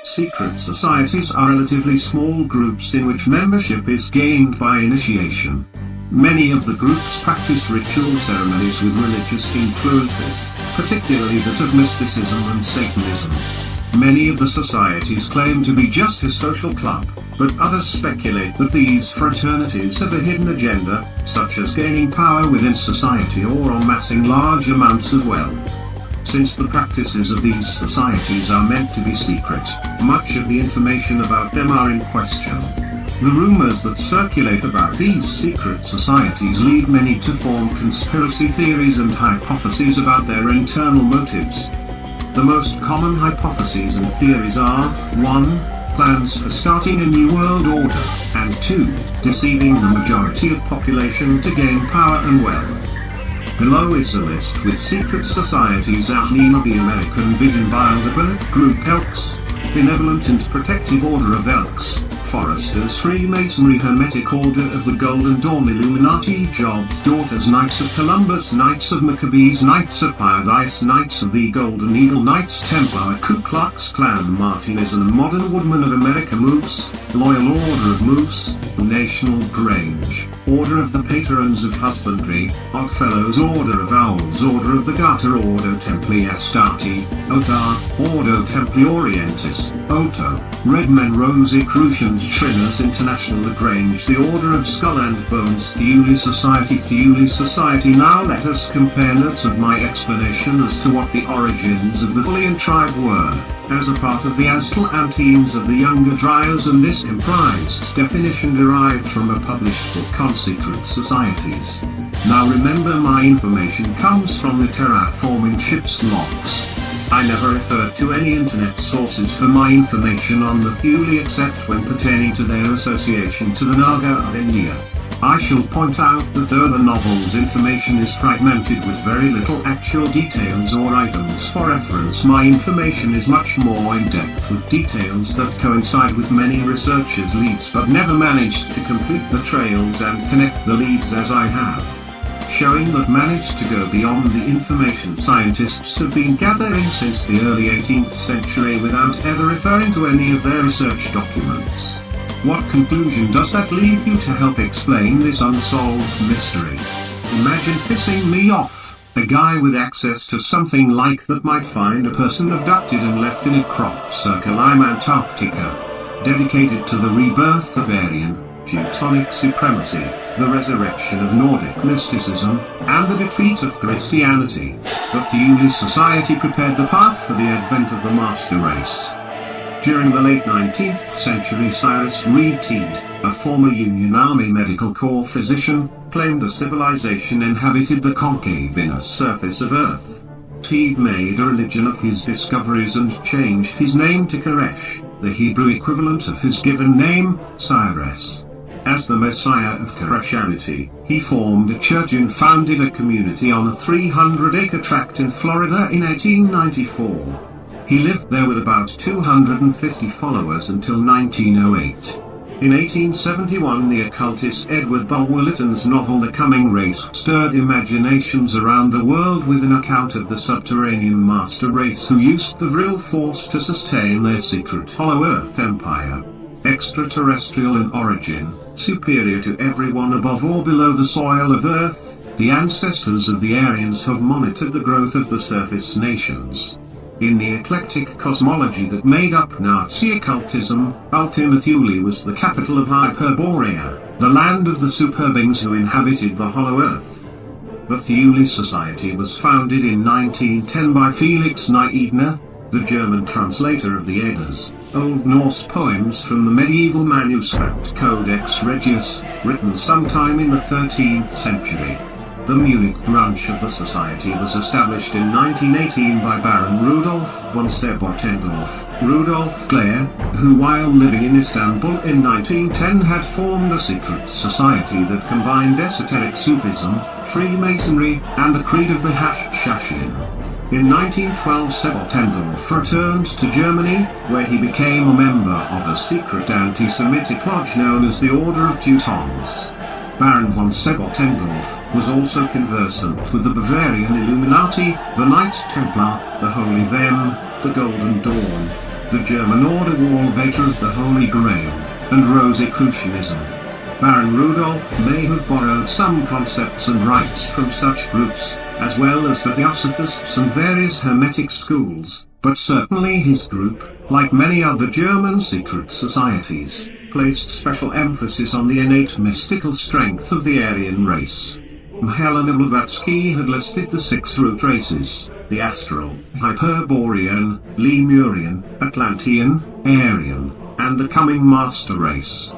Secret societies are relatively small groups in which membership is gained by initiation. Many of the groups practice ritual ceremonies with religious influences, particularly that of mysticism and Satanism. Many of the societies claim to be just a social club, but others speculate that these fraternities have a hidden agenda, such as gaining power within society or amassing large amounts of wealth. Since the practices of these societies are meant to be secret, much of the information about them are in question. The rumors that circulate about these secret societies lead many to form conspiracy theories and hypotheses about their internal motives. The most common hypotheses and theories are 1. Plans for starting a new world order, and 2. Deceiving the majority of population to gain power and wealth. Below is a list with secret societies outlined: the American Vision Bilderberg Group, Elks, Benevolent and Protective Order of Elks, Foresters, Freemasonry, Hermetic Order of the Golden Dawn, Illuminati, Jobs Daughters, Knights of Columbus, Knights of Maccabees, Knights of Paradise, Knights of the Golden Eagle, Knights Templar, Ku Klux Klan, Martinism, Modern Woodmen of America, Moose, Loyal Order of Moose, National Grange, Order of the Patrons of Husbandry, Oddfellows, Order of Owls, Order of the Garter, Ordo Templi Astarte, Otar, Ordo Templi Orientis, Oto, Red Men, Rosicrucians, Shriners International, Lagrange, the Order of Skull and Bones, Thule Society, Thule Society. Now let us compare notes of my explanation as to what the origins of the Thulean tribe were, as a part of the Aztlanteans of the Younger Dryas, and this comprised definition derived from a published book on secret societies. Now remember, my information comes from the terraforming ship's logs. I never referred to any internet sources for my information on the Thule except when pertaining to their association to the Naga of India. I shall point out that though the novel's information is fragmented with very little actual details or items for reference, my information is much more in-depth with details that coincide with many researchers' leads but never managed to complete the trails and connect the leads as I have, showing that managed to go beyond the information scientists have been gathering since the early 18th century without ever referring to any of their research documents. What conclusion does that leave you to help explain this unsolved mystery? Imagine pissing me off, a guy with access to something like that might find a person abducted and left in a crop circle. I'm Antarctica, dedicated to the rebirth of Aryan, Teutonic supremacy, the resurrection of Nordic mysticism, and the defeat of Christianity. The Thule Society prepared the path for the advent of the master race. During the late 19th century, Cyrus Reed Teed, a former Union Army Medical Corps physician, claimed a civilization inhabited the concave inner surface of Earth. Teed made a religion of his discoveries and changed his name to Koresh, the Hebrew equivalent of his given name, Cyrus. As the Messiah of Koreshanity, he formed a church and founded a community on a 300-acre tract in Florida in 1894. He lived there with about 250 followers until 1908. In 1871, the occultist Edward Bulwer-Lytton's novel The Coming Race stirred imaginations around the world with an account of the subterranean master race who used the vril force to sustain their secret Hollow Earth empire. Extraterrestrial in origin, superior to everyone above or below the soil of Earth, the ancestors of the Aryans have monitored the growth of the surface nations. In the eclectic cosmology that made up Nazi occultism, Ultima Thule was the capital of Hyperborea, the land of the super beings who inhabited the Hollow Earth. The Thule Society was founded in 1910 by Felix Nieidner, the German translator of the Eddas, Old Norse poems from the medieval manuscript Codex Regius, written sometime in the 13th century. The Munich branch of the society was established in 1918 by Baron Rudolf von Sebottendorf, Rudolf Clare, who while living in Istanbul in 1910 had formed a secret society that combined esoteric Sufism, Freemasonry, and the creed of the Hashashin. In 1912 Sebottendorf returned to Germany, where he became a member of a secret anti-Semitic lodge known as the Order of Teutons. Baron von Sebottendorf was also conversant with the Bavarian Illuminati, the Knights Templar, the Holy Them, the Golden Dawn, the German Order Walvator of the Holy Grail, and Rosicrucianism. Baron Rudolf may have borrowed some concepts and rites from such groups, as well as the Theosophists and various Hermetic schools, but certainly his group, like many other German secret societies, placed special emphasis on the innate mystical strength of the Aryan race. Helena Blavatsky had listed the 6 root races: the Astral, Hyperborean, Lemurian, Atlantean, Aryan, and the coming Master Race.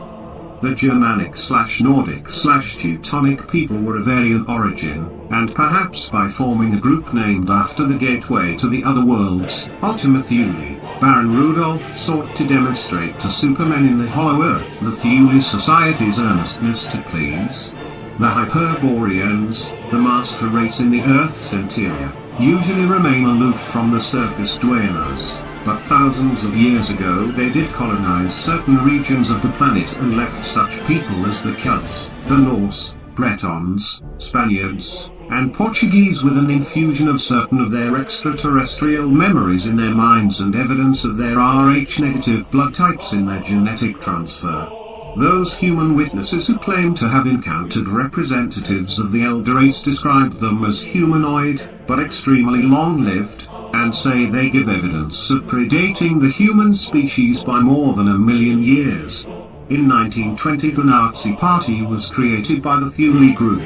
The Germanic/Nordic/Teutonic people were of Aryan origin, and perhaps by forming a group named after the gateway to the other worlds, Ultima Thule, Baron Rudolf sought to demonstrate to supermen in the Hollow Earth the Thule Society's earnestness to please. The Hyperboreans, the master race in the Earth's interior, usually remain aloof from the surface dwellers, but thousands of years ago they did colonize certain regions of the planet and left such people as the Celts, the Norse, Bretons, Spaniards, and Portuguese with an infusion of certain of their extraterrestrial memories in their minds and evidence of their Rh-negative blood types in their genetic transfer. Those human witnesses who claim to have encountered representatives of the elder race describe them as humanoid, but extremely long-lived, and say they give evidence of predating the human species by more than 1 million years. In 1920 the Nazi Party was created by the Thule group.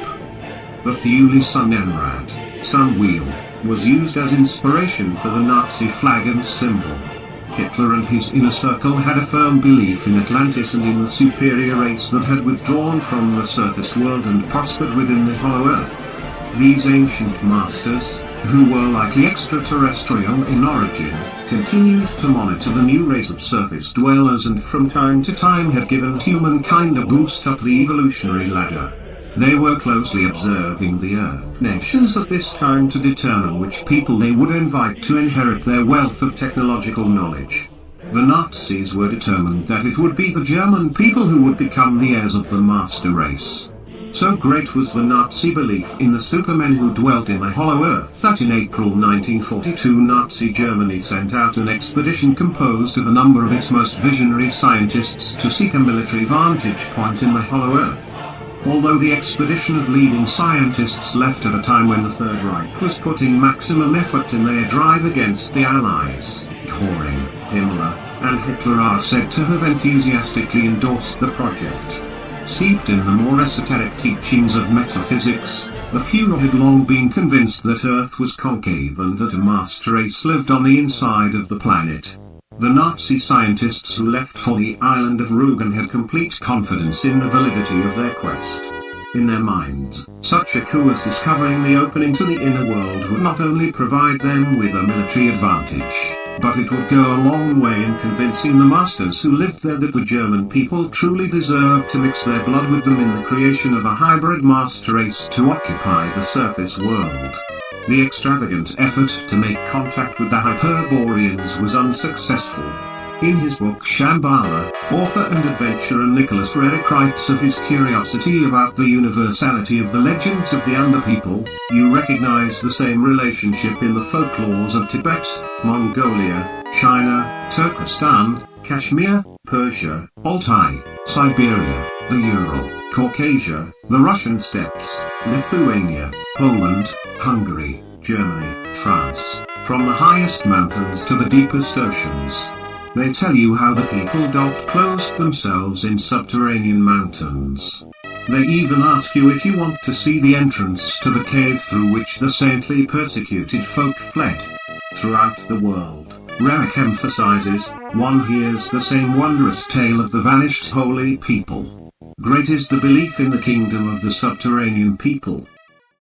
The Thule Sonnenrad, sun wheel, was used as inspiration for the Nazi flag and symbol. Hitler and his inner circle had a firm belief in Atlantis and in the superior race that had withdrawn from the surface world and prospered within the Hollow Earth. These ancient masters, who were likely extraterrestrial in origin, continued to monitor the new race of surface dwellers and from time to time had given humankind a boost up the evolutionary ladder. They were closely observing the Earth nations at this time to determine which people they would invite to inherit their wealth of technological knowledge. The Nazis were determined that it would be the German people who would become the heirs of the master race. So great was the Nazi belief in the supermen who dwelt in the Hollow Earth that in April 1942 Nazi Germany sent out an expedition composed of a number of its most visionary scientists to seek a military vantage point in the Hollow Earth. Although the expedition of leading scientists left at a time when the Third Reich was putting maximum effort in their drive against the Allies, Göring, Himmler, and Hitler are said to have enthusiastically endorsed the project. Steeped in the more esoteric teachings of metaphysics, the few had long been convinced that Earth was concave and that a master race lived on the inside of the planet. The Nazi scientists who left for the island of Rügen had complete confidence in the validity of their quest. In their minds, such a coup as discovering the opening to the inner world would not only provide them with a military advantage, but it would go a long way in convincing the masters who lived there that the German people truly deserved to mix their blood with them in the creation of a hybrid master race to occupy the surface world. The extravagant effort to make contact with the Hyperboreans was unsuccessful. In his book Shambhala, author and adventurer Nicholas Reddick writes of his curiosity about the universality of the legends of the Underpeople. You recognize the same relationship in the folklores of Tibet, Mongolia, China, Turkestan, Kashmir, Persia, Altai, Siberia, the Ural, Caucasia, the Russian steppes, Lithuania, Poland, Hungary, Germany, France, from the highest mountains to the deepest oceans. They tell you how the people clothed themselves in subterranean mountains. They even ask you if you want to see the entrance to the cave through which the saintly persecuted folk fled. Throughout the world, Reddick emphasizes, one hears the same wondrous tale of the vanished holy people. Great is the belief in the kingdom of the subterranean people.